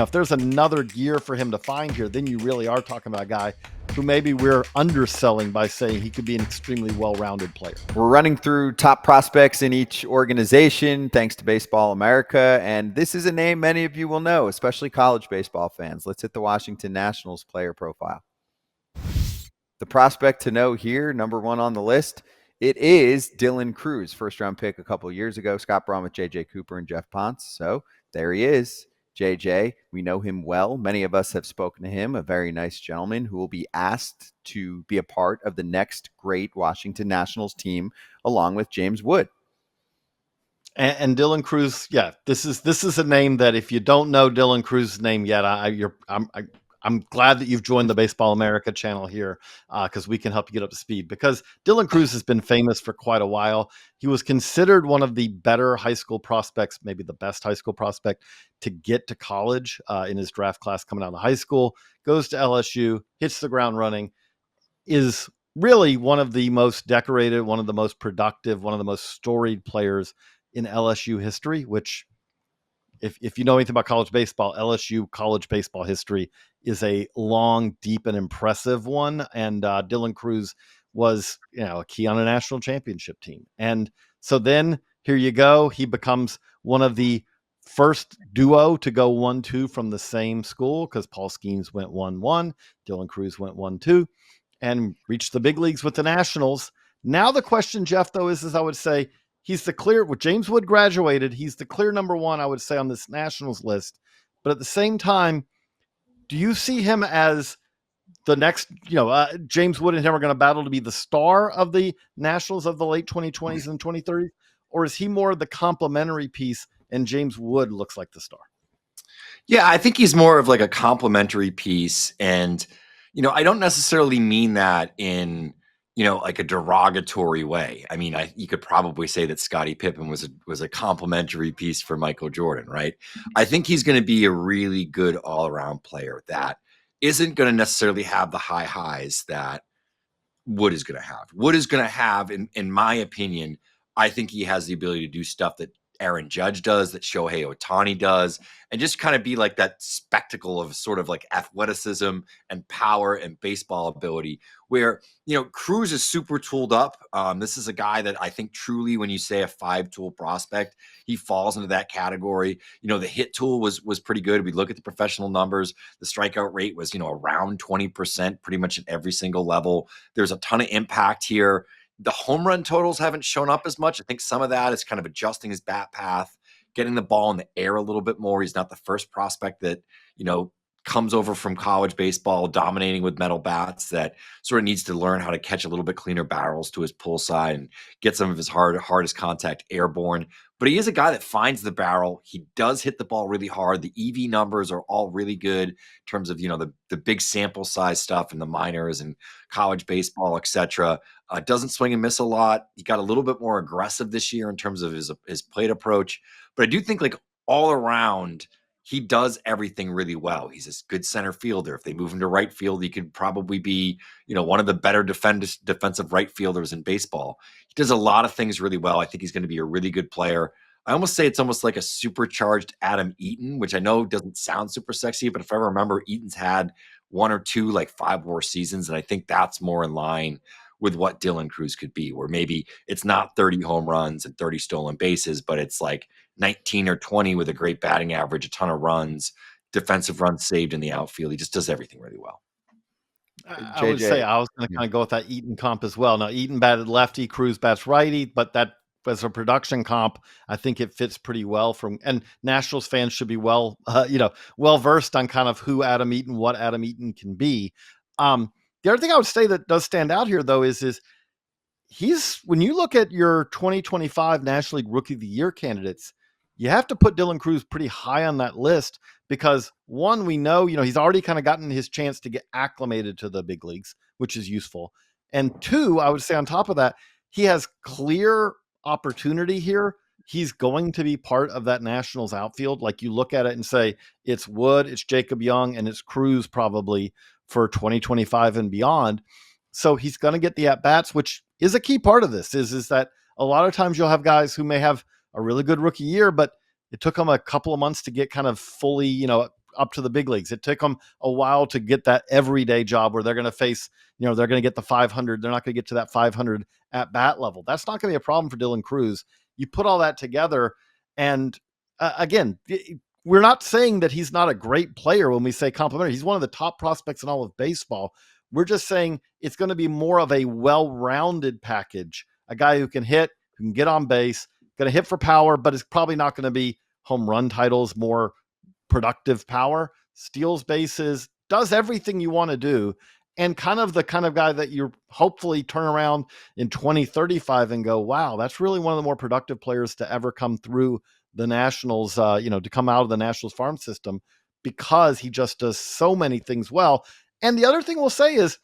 if there's another gear for him to find here, then you really are talking about a guy who maybe we're underselling by saying he could be an extremely well-rounded player. We're running through top prospects in each organization, thanks to Baseball America. And this is a name many of you will know, especially college baseball fans. Let's hit the Washington Nationals player profile. The prospect to know here, number one on the list, it is Dylan Cruz, first-round pick a couple of years ago. Scott Braun with J.J. Cooper and Geoff Pontes. So there he is. JJ, we know him well. Many of us have spoken to him, a very nice gentleman who will be asked to be a part of the next great Washington Nationals team, along with James Wood. And Dylan Cruz, yeah, this is a name that if you don't know Dylan Cruz's name yet, I'm glad that you've joined the Baseball America channel here because we can help you get up to speed. Because Dylan Cruz has been famous for quite a while. He was considered one of the better high school prospects, maybe the best high school prospect to get to college in his draft class coming out of high school. Goes to LSU, hits the ground running, is really one of the most decorated, one of the most productive, one of the most storied players in LSU history, which if you know anything about college baseball, LSU college baseball history is a long, deep, and impressive one. And Dylan Cruz was, a key on a national championship team. And so then here you go. He becomes one of the first duo to go 1-2 from the same school because Paul Skeens went 1-1. Dylan Cruz went 1-2 and reached the big leagues with the Nationals. Now the question, Geoff, though, is I would say, he's the clear, with James Wood graduated, he's the clear number one, I would say, on this Nationals list. But at the same time, do you see him as the next, James Wood and him are going to battle to be the star of the Nationals of the late 2020s and 2030s? Or is he more the complementary piece and James Wood looks like the star? Yeah, I think he's more of like a complementary piece. And, I don't necessarily mean that in like a derogatory way. I mean, you could probably say that Scottie Pippen was a complimentary piece for Michael Jordan, right? I think he's going to be a really good all-around player that isn't going to necessarily have the high highs that Wood is going to have. Wood is going to have, in my opinion, I think he has the ability to do stuff that Aaron Judge does, that Shohei Ohtani does, and just kind of be like that spectacle of sort of like athleticism and power and baseball ability where, Cruz is super tooled up. This is a guy that I think truly, when you say a 5-tool prospect, he falls into that category. The hit tool was pretty good. We look at the professional numbers. The strikeout rate was, around 20%, pretty much at every single level. There's a ton of impact here. The home run totals haven't shown up as much. I think some of that is kind of adjusting his bat path, getting the ball in the air a little bit more. He's not the first prospect that, comes over from college baseball, dominating with metal bats, that sort of needs to learn how to catch a little bit cleaner barrels to his pull side and get some of his hardest contact airborne. But he is a guy that finds the barrel. He does hit the ball really hard. The EV numbers are all really good in terms of, the big sample size stuff in the minors and college baseball, etc. Doesn't swing and miss a lot. He got a little bit more aggressive this year in terms of his plate approach. But I do think, like, all around, he does everything really well. He's a good center fielder. If they move him to right field, he could probably be, one of the better defensive right fielders in baseball. He does a lot of things really well. I think he's going to be a really good player. I almost say it's almost like a supercharged Adam Eaton, which I know doesn't sound super sexy, but if I remember, Eaton's had one or two like 5-WAR seasons, and I think that's more in line with what Dylan Cruz could be, where maybe it's not 30 home runs and 30 stolen bases, but it's like 19 or 20 with a great batting average, a ton of runs, defensive runs saved in the outfield. He just does everything really well. I would say I was going to kind of go with that Eaton comp as well. Now, Eaton batted lefty, Cruz bats righty, but that as a production comp, I think it fits pretty well and Nationals fans should be well versed on kind of who Adam Eaton, what Adam Eaton can be. The other thing I would say that does stand out here, though, is he's, when you look at your 2025 National League Rookie of the Year candidates, you have to put Dylan Cruz pretty high on that list because, one, we know, he's already kind of gotten his chance to get acclimated to the big leagues, which is useful. And two, I would say on top of that, he has clear opportunity here. He's going to be part of that Nationals outfield. Like, you look at it and say, it's Wood, it's Jacob Young, and it's Cruz probably for 2025 and beyond. So he's going to get the at-bats, which is a key part of this, is that a lot of times you'll have guys who may have a really good rookie year, but it took them a couple of months to get kind of fully, up to the big leagues. It took them a while to get that everyday job where they're going to face, they're going to get the 500. They're not going to get to that 500 at bat level. That's not going to be a problem for Dylan Cruz. You put all that together, and again, we're not saying that he's not a great player when we say complimentary. He's one of the top prospects in all of baseball. We're just saying it's going to be more of a well-rounded package, a guy who can hit, who can get on base, going to hit for power, but it's probably not going to be home run titles, more productive power, steals bases, does everything you want to do, and the kind of guy that you hopefully turn around in 2035 and go, wow, that's really one of the more productive players to ever come through the Nationals, to come out of the Nationals farm system, because he just does so many things well. And the other thing we'll say is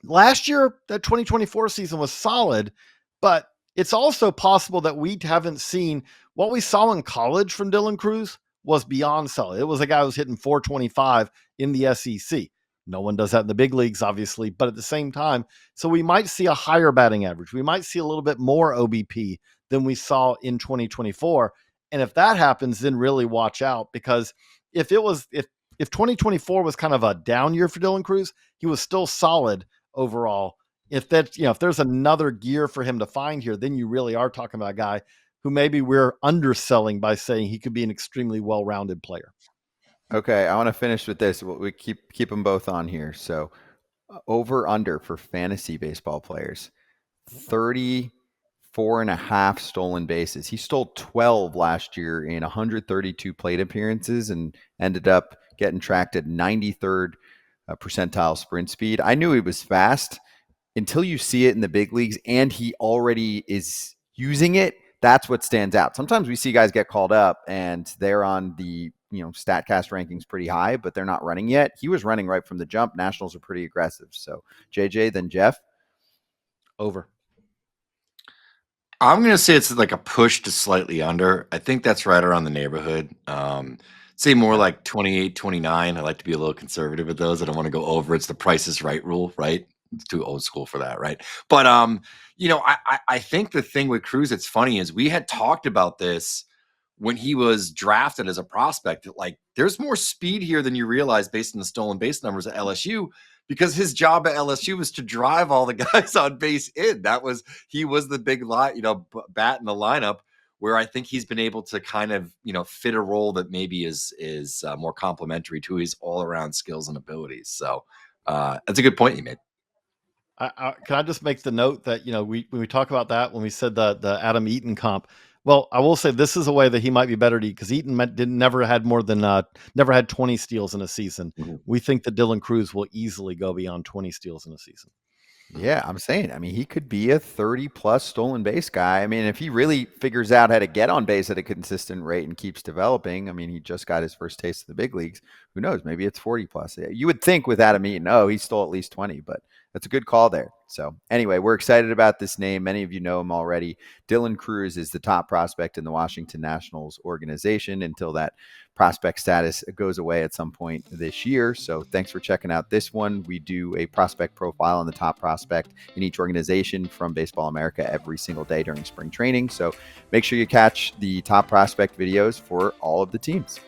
last year, that 2024 season was solid, but it's also possible that we haven't seen what we saw in college from Dylan Cruz was beyond solid. It was a guy who was hitting 425 in the SEC. No one does that in the big leagues, obviously, but at the same time, so we might see a higher batting average. We might see a little bit more OBP than we saw in 2024. And if that happens, then really watch out, because if 2024 was kind of a down year for Dylan Cruz, he was still solid overall. If there's another gear for him to find here, then you really are talking about a guy who maybe we're underselling by saying he could be an extremely well-rounded player. Okay, I want to finish with this. We keep them both on here. So over under for fantasy baseball players, 34.5 stolen bases. He stole 12 last year in 132 plate appearances and ended up getting tracked at 93rd percentile sprint speed. I knew he was fast until you see it in the big leagues, and he already is using it. That's what stands out. Sometimes we see guys get called up and they're on the StatCast rankings pretty high, but they're not running yet. He was running right from the jump. Nationals are pretty aggressive. So JJ, then Geoff. Over. I'm going to say it's like a push to slightly under. I think that's right around the neighborhood. Say more like 28, 29. I like to be a little conservative with those. I don't want to go over. It's the Price is Right rule, right? It's too old school for that, right? But I think the thing with Cruz that's funny is we had talked about this when he was drafted as a prospect, that like there's more speed here than you realize based on the stolen base numbers at LSU, because his job at LSU was to drive all the guys on base in. He was the big bat in the lineup, where I think he's been able to kind of, fit a role that maybe is more complementary to his all around skills and abilities. So that's a good point you made. Can I just make the note that, when we talk about that, when we said the Adam Eaton comp, well, I will say this is a way that he might be better to, because Eaton never had 20 steals in a season. Mm-hmm. We think that Dylan Cruz will easily go beyond 20 steals in a season. Yeah, I'm saying, he could be a 30-plus stolen base guy. If he really figures out how to get on base at a consistent rate and keeps developing, he just got his first taste of the big leagues. Who knows? Maybe it's 40-plus. You would think with Adam Eaton, he stole at least 20, but that's a good call there. So anyway, we're excited about this name. Many of you know him already. Dylan Cruz is the top prospect in the Washington Nationals organization until that prospect status goes away at some point this year. So thanks for checking out this one. We do a prospect profile on the top prospect in each organization from Baseball America every single day during spring training. So make sure you catch the top prospect videos for all of the teams.